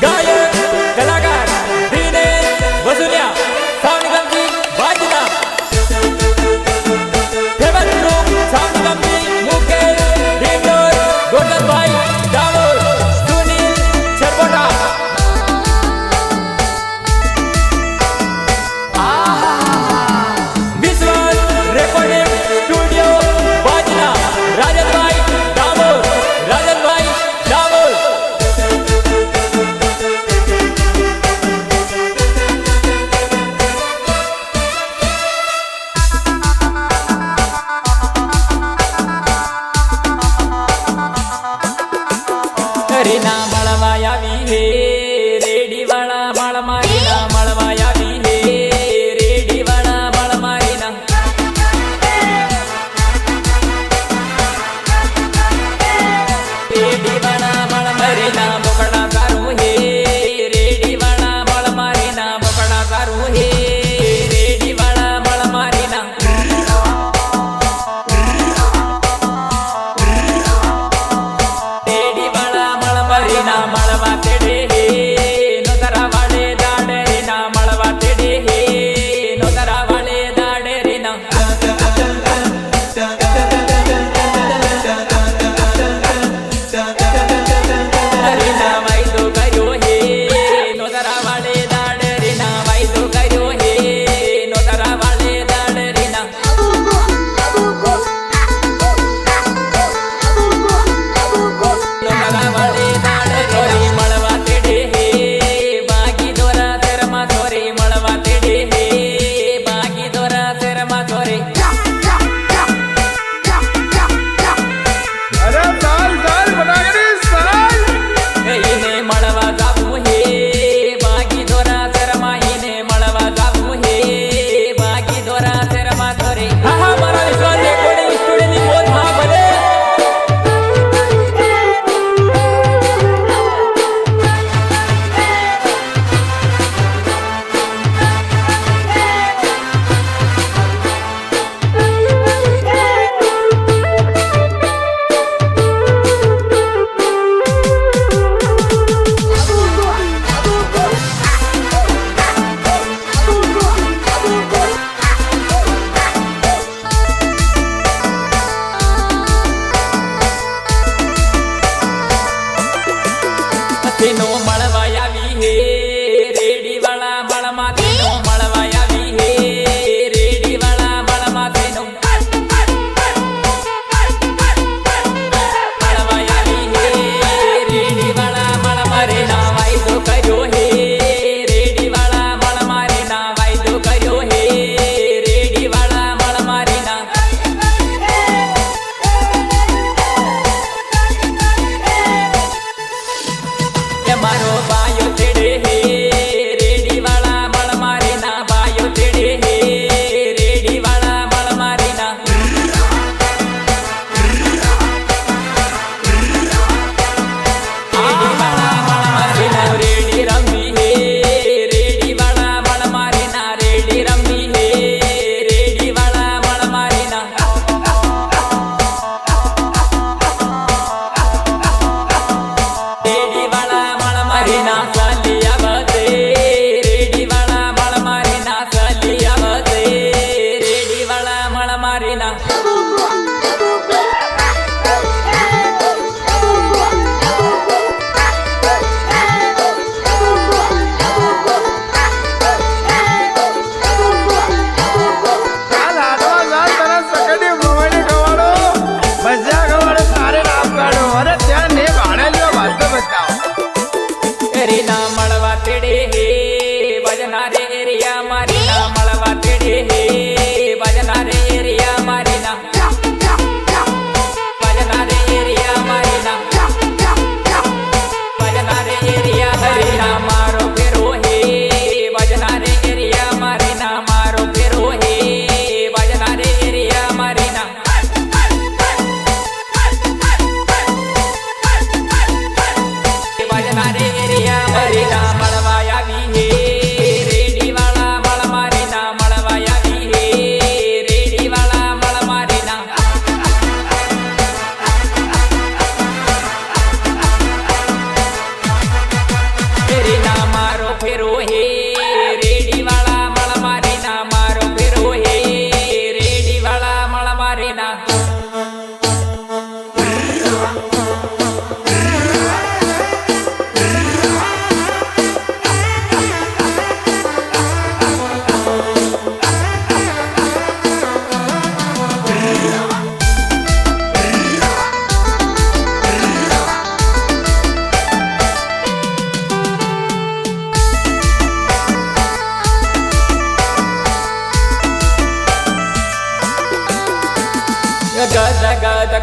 गायक कलाकार Dinesh Vasuliya sound company वाजना famous group sound company Mukesh Dindor Golden भाई डामोर सुनील छरपोटा विश्वास रेकॉर्डिंग स्टूडियो वाजना राजन भाई डामोर राजन भाई डामोर રીના મળવા આવી હે રેડી વાળા મળમાં રીના મળવા આવી હે રેડી વાળા મળમાં રીના રેડી વાળા મળમાં રીના બકડા સારું હે રેડી વાળા મળમાં રીના બકડા સારું હે રેડી વાળા મળમાં રીના રેડી વાળા મળમાં રીના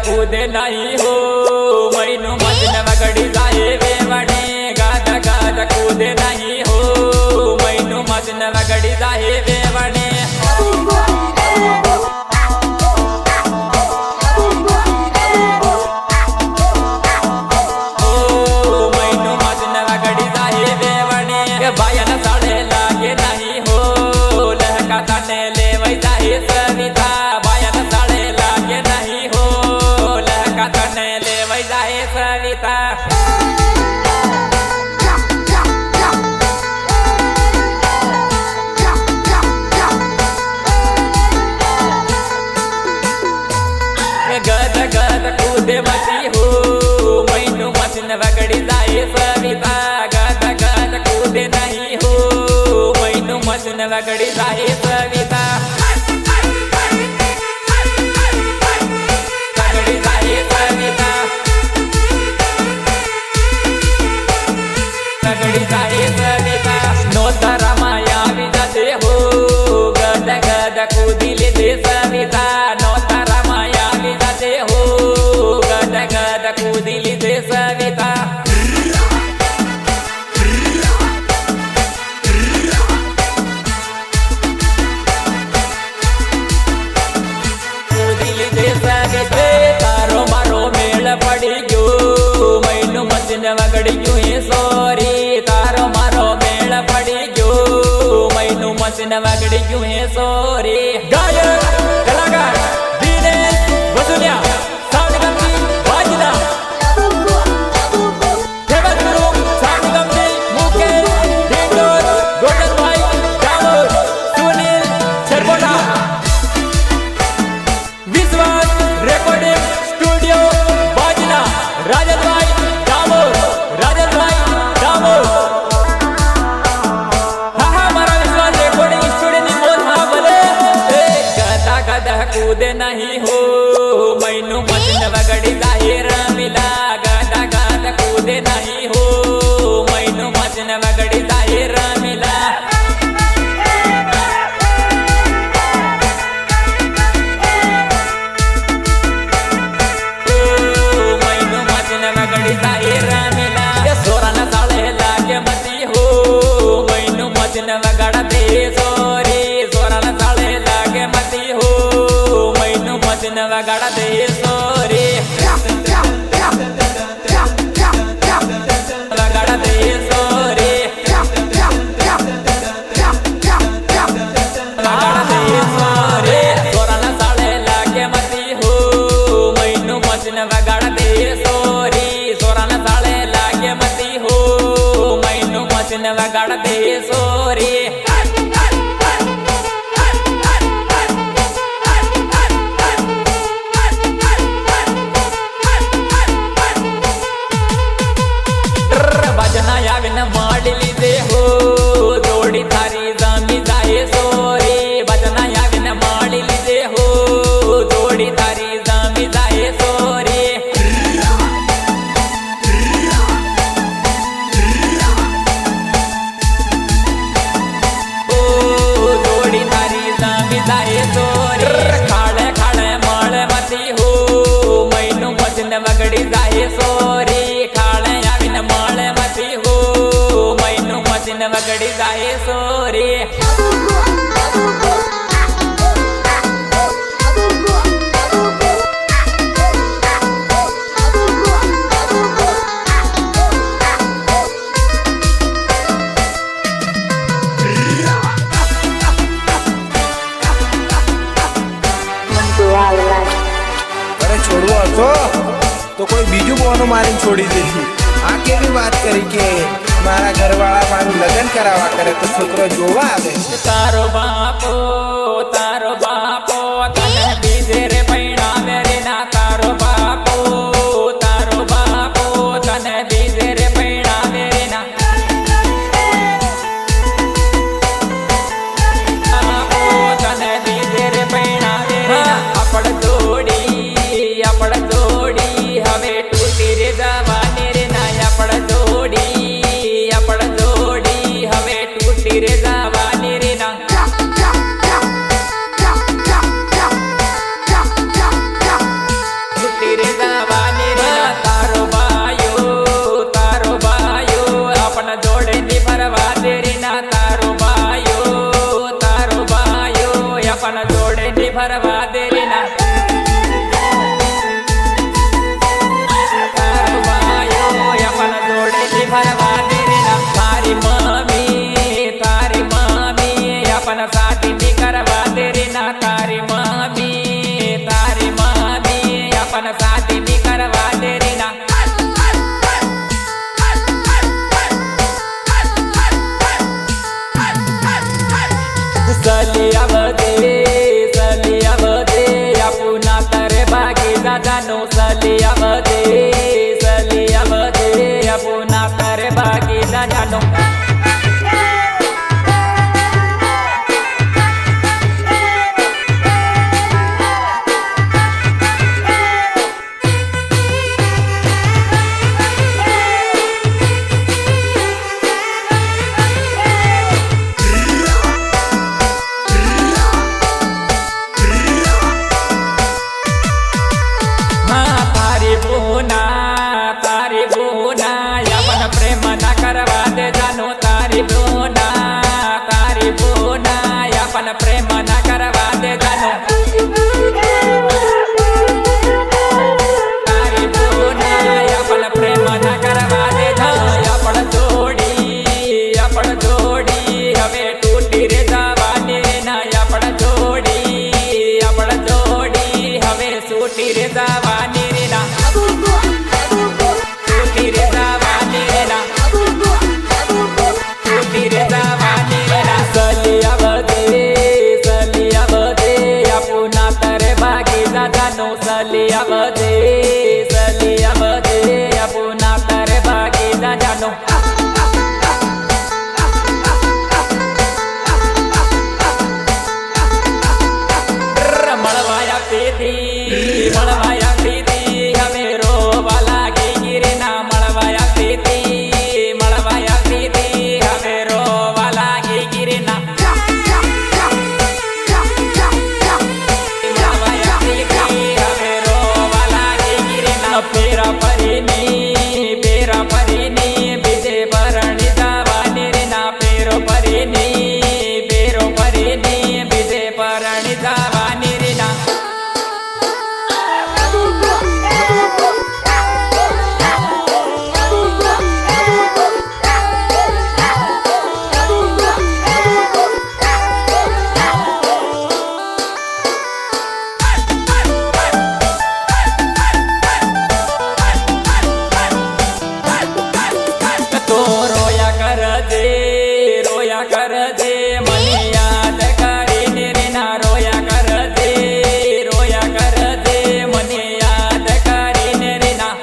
कूदे नहीं हो मैनू मचन वगड़ी जाए वेवणे गाद गाद कूदे नहीं हो मैनू मचन वगड़ी जाए वेवणे बायन साड़े लागे नहीं हो लहका तने ले वही जाए सविता बायन साड़े लागे नहीं हो लहका तने ले वही जाए सविता गद गद कूदे मती हो मैनू मचन वगड़ी जाए सविता गद गद कूदे नहीं हो मैनू मचन वगड़ी जाए सविता वगड़ी जाए सविता वगड़ी जाए सविता नोतरा माया विजते हो गद गद कूदी ले दे सविता नोतरा माया विजते हो गद गद कूदी ले दे सविता तारो मारो मेल पड़ी गयो मैनू मचन वगड़ी गयो हे सोरी तारो मारो मेल पड़ी गयो मैनू मचन वगड़ी गयो हे सोरी गायक कलाकार दिनेश वसुलिया साउंड कंपनी वाजना फेमस गुरु sound company Mukesh Dindor Golden भाई डामोर सुनील सरपोटा विश्वास रिकॉर्डिंग स्टूडियो बाजना राजन भाई डामोर हाँ हाँ मारा विश्वास रिकॉर्डिंग स्टूडियो नी बोल हाँ बोले गदा गदा कूदे नहीं हो मैनू मचन वगड़ी जाहिर मिला गदा गदा कूदे नहीं हो मैनू मचन वगड़ी जाहिर मिला सोराना साले लागे मती हो मैनू मचन वगड़ा दे सोरी सोराना साले लागे मती हो मैनू मचन वगड़ा दे सोरी वगड़ा दे सोरी वगड़ा दे सोरी सोराना साले लागे मती हो मैनू मचन वगड़ा दे सोरी सोराना साले लागे मती हो मैनू मचन वगड़ दे सोरी भजना याविन माडली दे हो जोड़ी थारी जामी जाए सोरी भजना याविन माडली दे हो जोड़ी थारी जामी जाए सोरी खाड़े खाड़े माड़े मती हो मैनू मचन वगड़ी जाए सोरी खाड़े याविन माड़े मती हो मैनू मचन वगड़ी जाए सोरी छोड़વો હતો તો કોઈ બીજું બોનો મારીને છોડી દેશું આ કેવી વાત કરી કે મારા ઘરવાળા મારું લગ્ન કરાવવા કરે તો છોકરો જોવા આવે તારો બાપો તને બીજે રે પૈણાવે રે ના તારો બાપો તને બીજે રે પૈણાવે રે ના બાપો તને બીજે રે પૈણાવે રે ના આપડ જોડી હવે તૂટી રે જવાની રે ના આપડ જોડી હવે તૂટી રે જવાની રે ના પેરા ફરીની બીજે પરણી જવાની રે ના પેરો ફરીની બીજે પરણી જવાની રે ના કર દે મને યાદ કરીને રે ના રોયા કર દે મને યાદ કરીને રે ના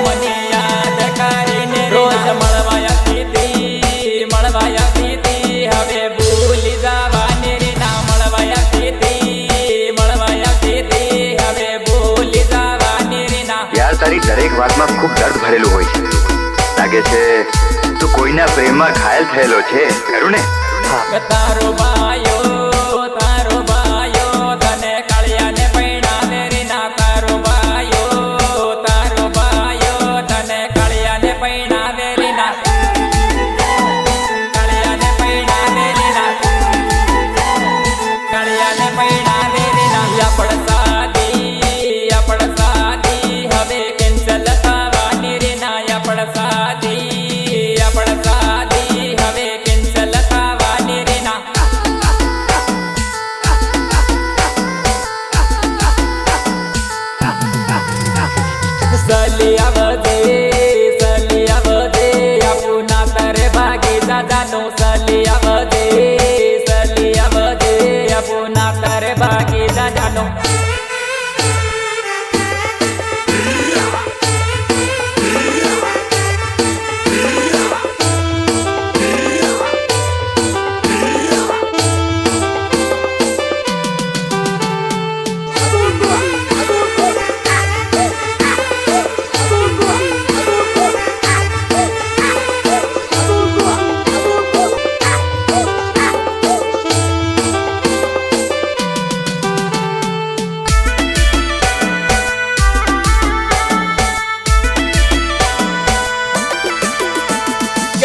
મને યાદ કરીને રોજ મળવાયા હતી હવે ભૂલી જવાની રે ના મળવાયા હતી હવે ભૂલી જવાની રે ના યાર તારી દરેક વાતમાં ખૂબ દર્દ ભરેલું હોય છે લાગે છે તું કોઈના પ્રેમમાં ઘાયલ થયેલો છે ખરું ને તારો ભાયો તને કાળિયાને પૈણાવે રે ના તારો ભાયો તને કાળિયાને પૈણાવે રે ના કાળિયાને પૈણાવે રે ના કાળિયાને પૈણાવે રે ના આપણ સાદી હવે કેન્સલ થવાની રે ના આપણ સાદી હવે કેન્સલ થવાની રે ના સલી આવજે આપુના તારે ભાગી દાદાનું સલી આવજે આપુના તારે ભાગી દાદાનું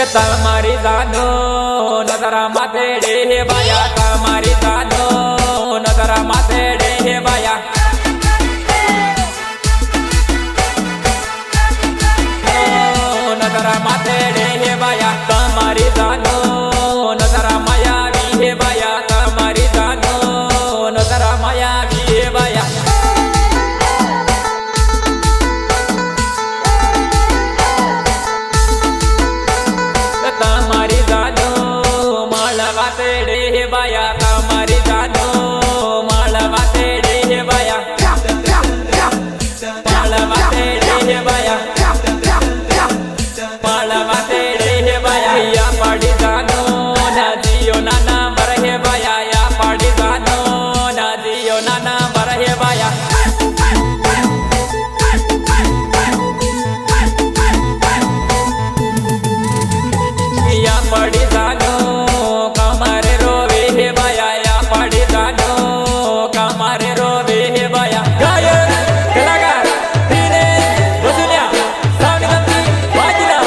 તમારી જાનો નજરા માથે ડે બાયા તમારી જાનો નજરા માથે ડે બાયા નજરા માથે ડે બાયા તમારી જાનો નજરા માયાવી હે બાયા તમારી જાનો નજરા માયાવી હે બાયા તમારી જાનો માળવા તેડે બાયા તમારી જાનો માળવા તેડે બાયા માળવા તેડે બાયા માળવા તેડે બાયા યા પાડી જાનો નદીઓ નાના બરહે બાયા યા પાડી જાનો નદીઓ નાના બરહે બાયા પડી જાનો કમારે રોવે હે બાયા યા પડી જાનો કમારે રોવે હે બાયા ગાયક કલાકાર ધીરે વસુલ્યા સાઉન્ડ કંપની વાજના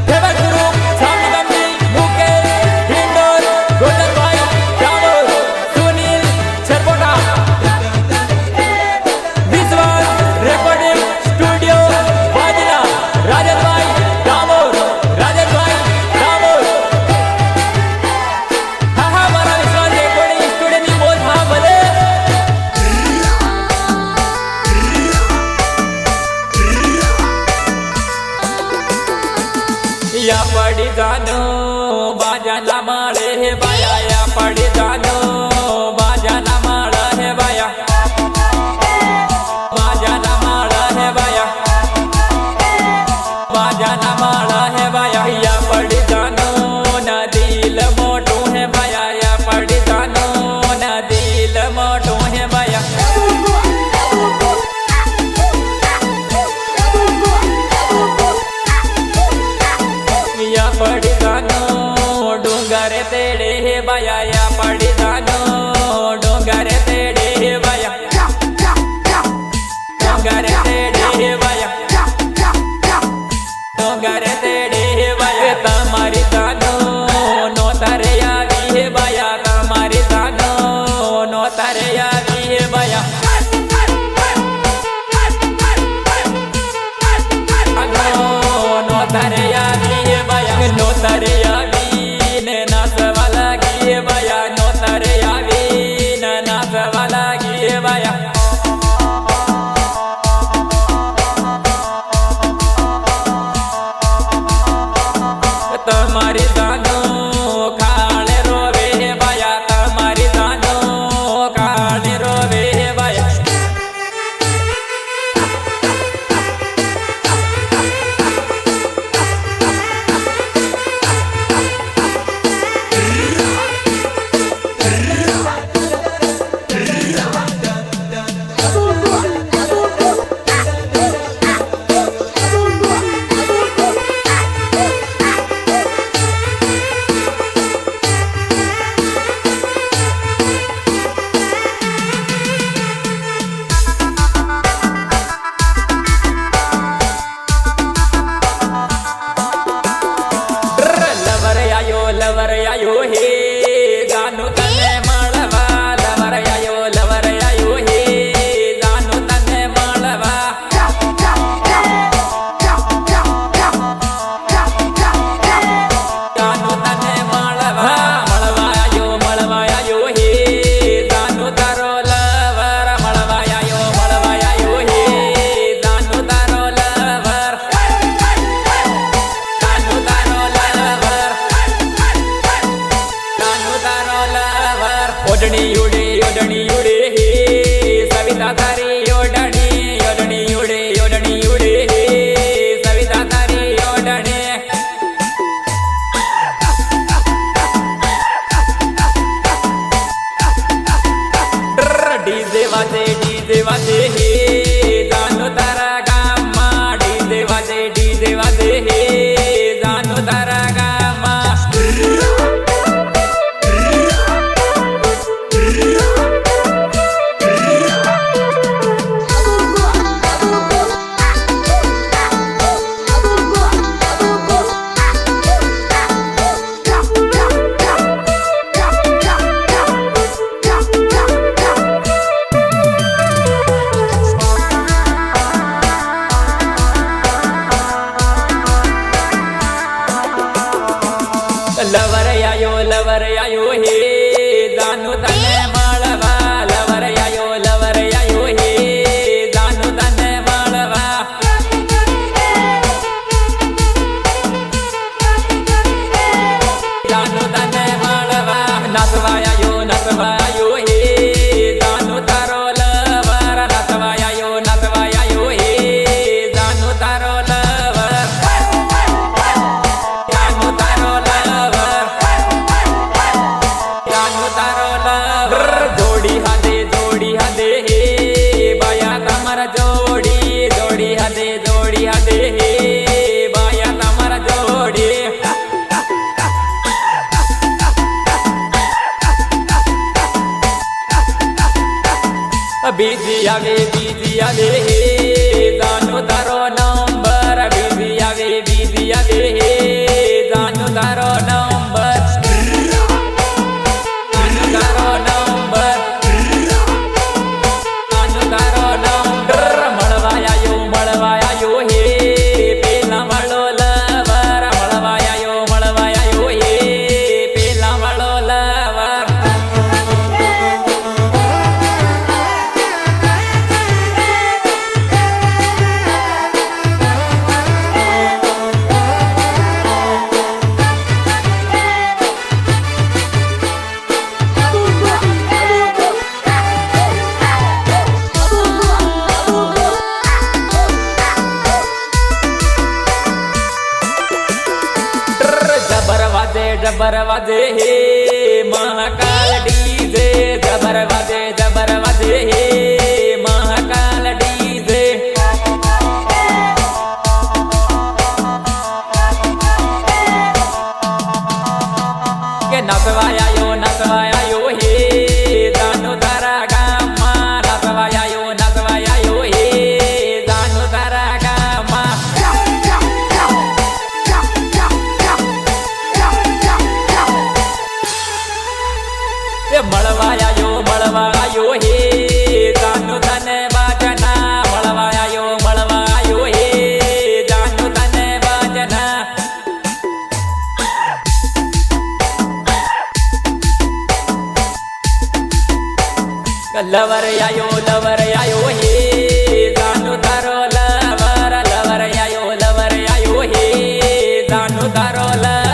famous group sound company Mukesh Hindor ગોલ્ડનભાઈ ડામોર સુનિલ છરપોટા વિશ્વાસ રેકોર્ડિંગ સ્ટુડિયો વાજના રાજનભાઈ યા પડી જાનો બાજાના માળે હે બાયા યા પડી જાનો બાજાના માળે હે બાયા બાજાના માળે હે બાયા બાજાના માળે હે બાયા યા પડી જાનો ના દિલ મોટું હે બાયા યા પડી જાનો ના દિલ મોટું હે બાયા યા પડી જાનો ડુંગર તેડે હે બાયા યા પડી જાનો ઓઢણી ઉડે હે સવિતા તારી ઓઢણી ઓઢણી ઉડે હે સવિતા તારી ઓઢણી ડીજે વાજે હે જાનો તારા ગામમાં ડીજે વાજે હે જાનો તારા ગામમાં લવર આયો હે જાનુ તને મળવા લવર આયો હે જાનુ તને મળવા જાનુ તને મળવા નાચવા આયો હે જાનુ તારો લવર નાચવા આયો હે જાનુ તારો લવર જાનુ તારો લવર જોડી હાથે હે બાયા તમારા જોડી હાથે હે બાયા તમારા જોડી બીજી આવે હે જાનો તારો નંબર બીજી આવે હે જાનો તારો નંબર મળવાયો હે પેલા વાળો લવર મળવાયો હે પેલા વાળો લવર જબર વાજે હે મહાકાલ ડીજે જબર વાજે હે મહાકાલ ડીજે કે નાચવાયો હે જાનો તારા ગામમાં નાચવાયો હે જાનો તારા ગામમાં મળવાયો હે જાનુ તને બાજના મળવાયો હે જાનુ તને બાજના લવર આયો હે જાનુ તારો લવર આયો હે જાનુ તારો લવર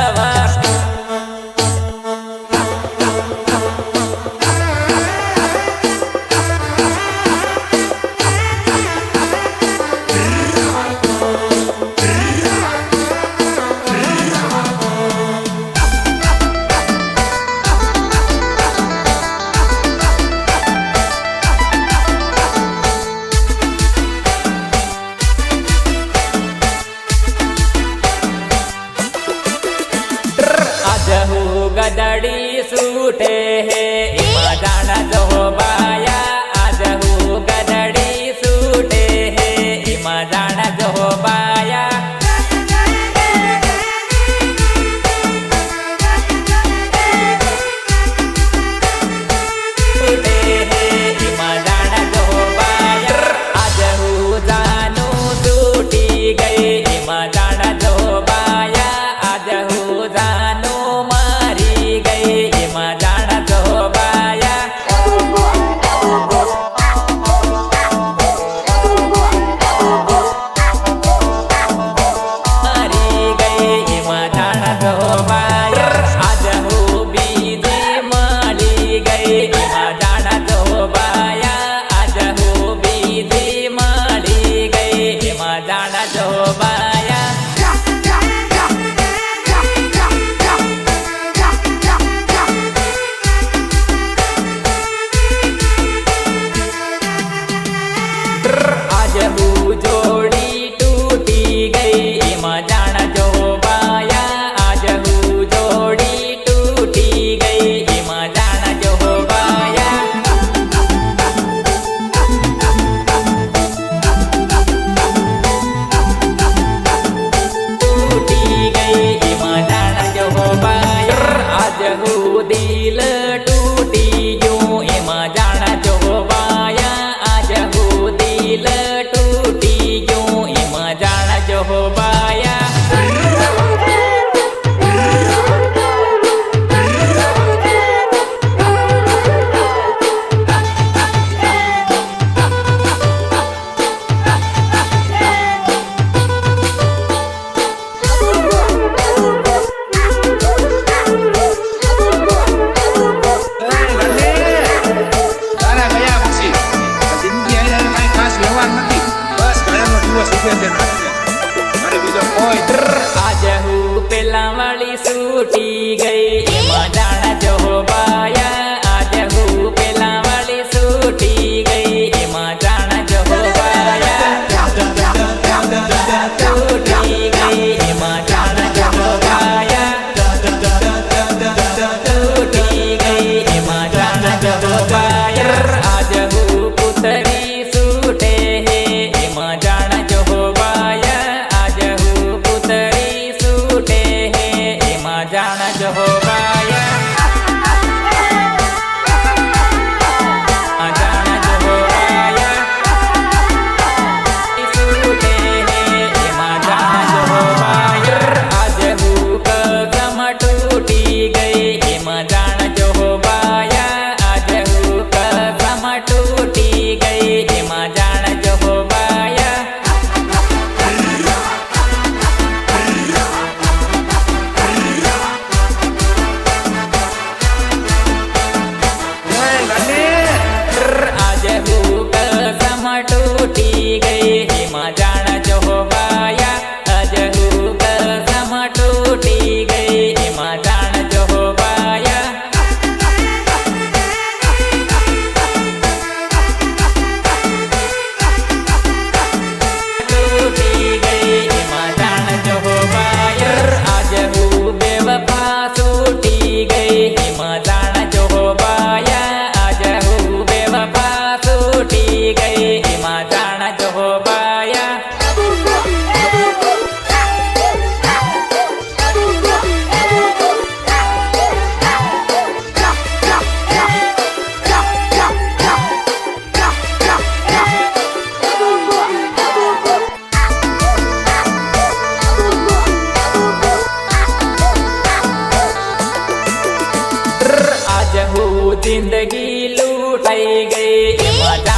ગઈ એમાં